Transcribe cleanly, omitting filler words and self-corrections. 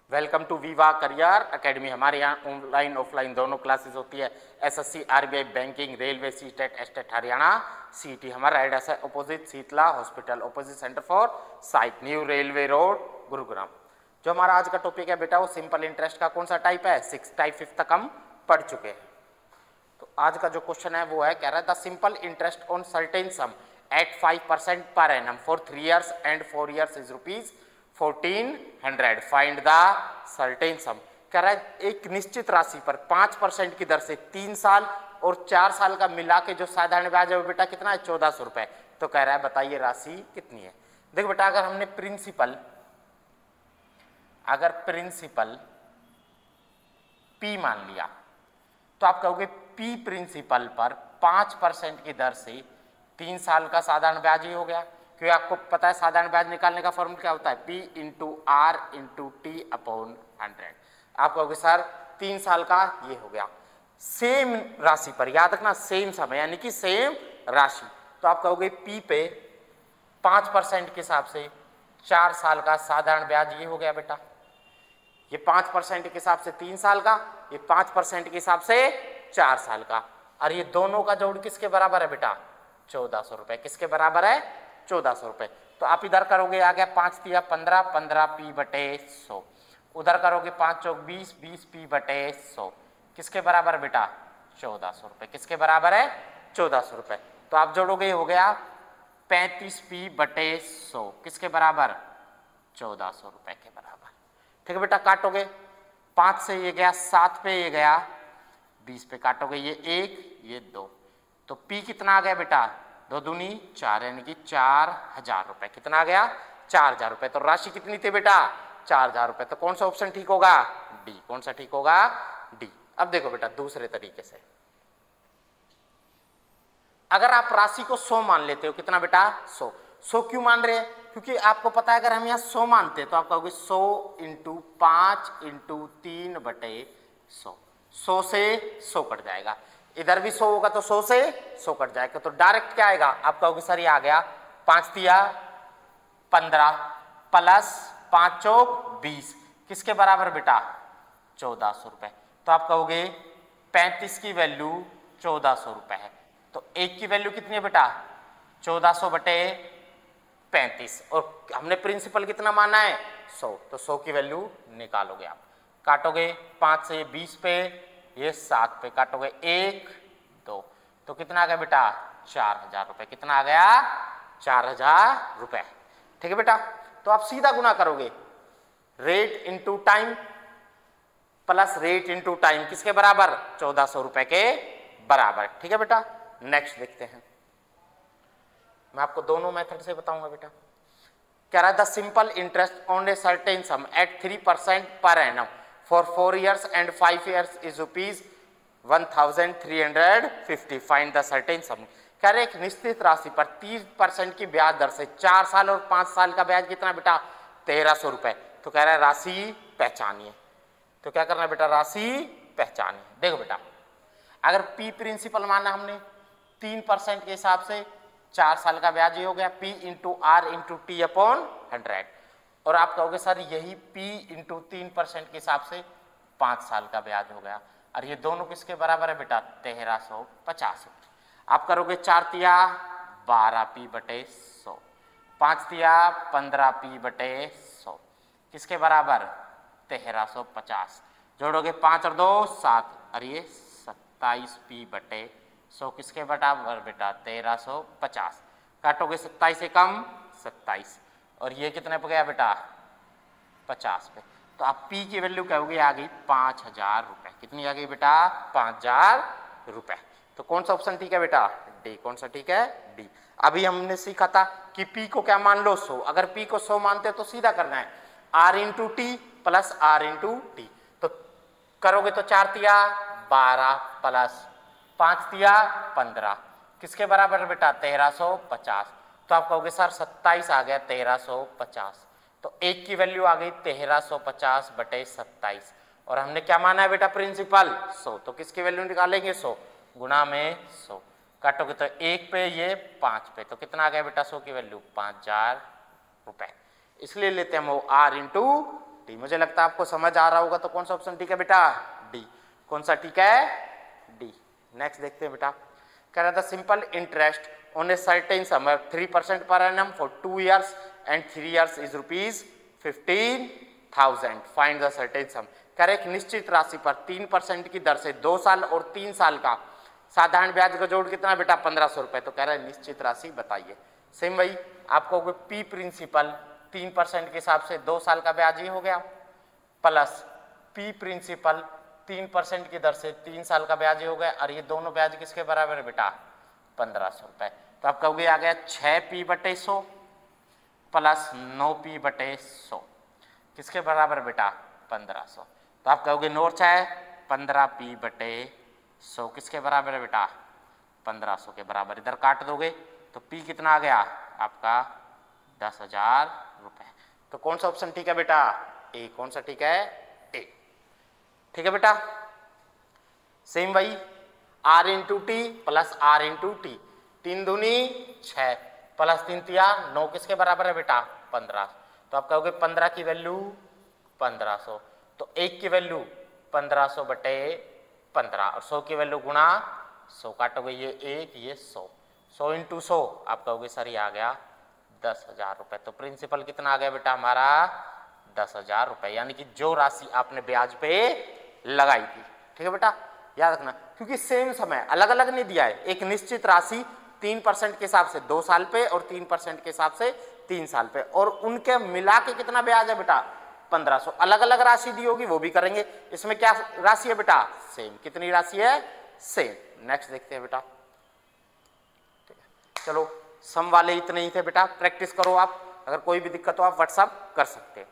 Welcome to Viva career academy. हमारे यहाँ online offline दोनों क्लासेस होती है। SSC, RBI, banking, railway, CTET, state Haryana, CT. हमारा एड्रेस है opposite Sheetla hospital, opposite centre for sight, new railway road, Gurugram. जो हमारा आज का टॉपिक है बेटा वो सिंपल इंटरेस्ट का कौन सा टाइप है? 6 टाइप 5 तक हम पढ़ चुके हैं। तो आज का जो क्वेश्चन है वो है, कह रहा है the simple interest on certain sum at 5% per annum for 3 years and 4 years is ₹1400। Find the certain sum. कह रहा है एक निश्चित राशि पर 5% की दर से 3 साल और 4 साल का मिला के जो साधारण ब्याज है वो बेटा कितना है? 1400 रुपए। तो कह रहा है बताइए राशि कितनी है। देखो बेटा, अगर हमने प्रिंसिपल P मान लिया तो आप कहोगे P प्रिंसिपल पर 5% की दर से 3 साल का साधारण ब्याज ही हो गया, क्योंकि आपको पता है साधारण ब्याज निकालने का फॉर्मूला क्या होता है? P into R into T upon 100। आप कहोगे सर 3 साल का ये हो गया। सेम राशि पर, याद रखना सेम समय यानी कि सेम राशि, तो आप कहोगे P पे 5% के हिसाब से 4 साल का साधारण ब्याज ये हो गया बेटा। ये 5% के हिसाब से 3 साल का, ये 5% के हिसाब से 4 साल का, और ये दोनों का जोड़ किसके बराबर है बेटा? 1400 रुपए। किसके बराबर है? 1400 रुपए। तो आप इधर करोगे, आ गया 5 तिया 15, 15 P बटे 100। उधर करोगे 5 चौक 20, 20 P बटे 100। किसके बराबर है बेटा? 1400 रुपए। किसके बराबर है? 1400 रुपए। तो आप जोड़ोगे, हो गया 35 P बटे 100। किसके बराबर? 1400 रुपए के बराबर। ठीक है बेटा, काटोगे 5 से ये गया 7 पे, ये गया 20 पे, काटोगे ये 1 ये 2, तो P कितना आ गया बेटा? 2 दूनी 4 यानी कि 4000 रुपए। कितना आ गया? 4000 रुपए। तो राशि कितनी थी बेटा? 4000 रुपए। तो कौन सा ऑप्शन ठीक होगा? डी। कौन सा ठीक होगा? डी। अब देखो बेटा दूसरे तरीके से, अगर आप राशि को 100 मान लेते हो, कितना बेटा? 100। 100 क्यों मान रहे हैं? क्योंकि आपको पता है अगर हम यहाँ 100 मानते हैं तो आप कहोगे 100 इंटू 5 इंटू 3 बटे 100। 100 से 100 कट जाएगा, इधर भी 100 होगा तो 100 से 100 कट जाएगा, तो डायरेक्ट क्या आएगा? आप कहोगे सर ये आ गया 5 तिया 15 प्लस 5 चौक 20। किसके बराबर बेटा? 1400 रुपए। तो आप कहोगे 35 की वैल्यू 1400 रुपए है, तो 1 की वैल्यू कितनी है बेटा? 1400 बटे 35, और हमने प्रिंसिपल कितना माना है? 100, तो 100 की वैल्यू निकालोगे आप। काटोगे 5 से 20 पे, ये 7 पे, काटोगे 1 2, तो कितना आ गया बेटा? 4000 रुपए। कितना आ गया? 4000 रुपए। ठीक है बेटा, तो आप सीधा गुना करोगे, rate into time plus rate into time किसके बराबर? 1400 रुपए के बराबर। ठीक है बेटा, नेक्स्ट देखते हैं। मैं आपको दोनों मेथड से बताऊंगा बेटा। कह रहा है the simple interest on a certain sum at 3% per annum for 4 years and 5 years is ₹1350। Find the certain sum. कह रहे एक निश्चित राशि पर 30% की ब्याज दर से 4 साल और 5 साल का ब्याज कितना बेटा? 1300 रुपए। तो कह रहा है राशि पहचानिए। तो क्या करना है बेटा? राशि पहचानिए। देखो बेटा, अगर P प्रिंसिपल माना हमने 3% के हिसाब से 4 साल का ब्याज ही हो गया, P into R into T upon 100, और आप कहोगे सर यही P इंटू 3% के हिसाब से 5 साल का ब्याज हो गया, और ये दोनों किसके बराबर है बेटा? 1350। आप करोगे 4 तिया 12 P बटे 100, 5 तिया 15 P बटे 100। किसके बराबर? 1350। जोड़ोगे 5 और 2 7, और ये 27 P बटे 100 किसके बराबर बेटा? 1350। काटोगे 27 से कम 27, और ये कितने पे गया बेटा? 50 पे। तो आप P की वैल्यू कहोगे आ गई 5000 रुपए। कितनी आ गई बेटा? 5000 रुपए। तो कौन सा ऑप्शन ठीक है बेटा? डी। कौन सा ठीक है? डी। अभी हमने सीखा था कि P को क्या मान लो? 100। अगर P को 100 मानते तो सीधा करना है R into T plus R into T. तो करोगे तो 4 तिया 12 प्लस 5 तिया 15, किसके बराबर बेटा? 1350। तो आप कहोगे सर 27 आ गया 1350, तो 1 की वैल्यू आ गई 1350 बटे 27, और हमने क्या माना है बेटा? प्रिंसिपल 100, तो किसकी वैल्यू निकालेंगे? 100 गुणा में 100। काटोगे तो 1 पे, ये 5 पे, तो कितना आ गया बेटा? 100 की वैल्यू 5000 रुपए। इसलिए लेते हैं हम R इंटू टी। मुझे लगता है आपको समझ आ रहा होगा, तो कौन सा ऑप्शन ठीक है बेटा? डी। कौन सा ठीक है? डी। नेक्स्ट देखते हैं बेटा, कह रहा था simple interest on a certain some 3% per annum for 2 years and 3 years is ₹15,000। Find the certain sum. कह रहे एक निश्चित राशि पर 3% की दर से 2 साल और 3 साल का साधारण ब्याज का जोड़ कितना बेटा? 1500 रुपए। तो कह रहा है निश्चित राशि बताइए। सेम वही आपको पी प्रिंसिपल 3% के हिसाब से 2 साल का ब्याज ही हो गया, प्लस पी प्रिंसिपल 3% की दर से 3 साल का ब्याज ही हो गया, और ये दोनों ब्याज किसके बराबर है बेटा? 1500 रुपए। तो आप कहोगे आ गया 6p/100 प्लस 9p/100 किसके बराबर बेटा? 1500। तो आप कहोगे नोट है 15p/100 किसके बराबर है बेटा? 1500 के बराबर। इधर काट दोगे तो p कितना आ गया आपका? 10,000 रुपए। तो कौन सा ऑप्शन ठीक है बेटा? ए। कौन सा ठीक है? ए। ठीक है बेटा। सेम वही r into T plus r into T, 3 दूनी 6 प्लस 3 तिया 9 किसके बराबर है बेटा? 15। तो आप कहोगे 15 की वैल्यू 1500, तो 1 की वैल्यू 1500/15 और 100 की वैल्यू गुणा 100, काटोगे ये 1 ये 100, 100 इंटू 100 आप कहोगे सर ये आ गया 10,000 रुपए। तो प्रिंसिपल कितना आ गया बेटा हमारा? 10,000 रुपए, यानी कि जो राशि आपने ब्याज पे लगाई थी। ठीक है बेटा, याद रखना, क्योंकि सेम समय अलग अलग नहीं दिया है। एक निश्चित राशि 3% के हिसाब से 2 साल पे और 3% के हिसाब से 3 साल पे, और उनके मिला के कितना ब्याज है बेटा? 1500। अलग अलग राशि दी होगी वो भी करेंगे। इसमें क्या राशि है बेटा? सेम। कितनी राशि है? सेम। नेक्स्ट देखते हैं बेटा। ठीक है, चलो सम वाले इतने ही थे बेटा, प्रैक्टिस करो आप। अगर कोई भी दिक्कत हो आप व्हाट्सएप कर सकते हो।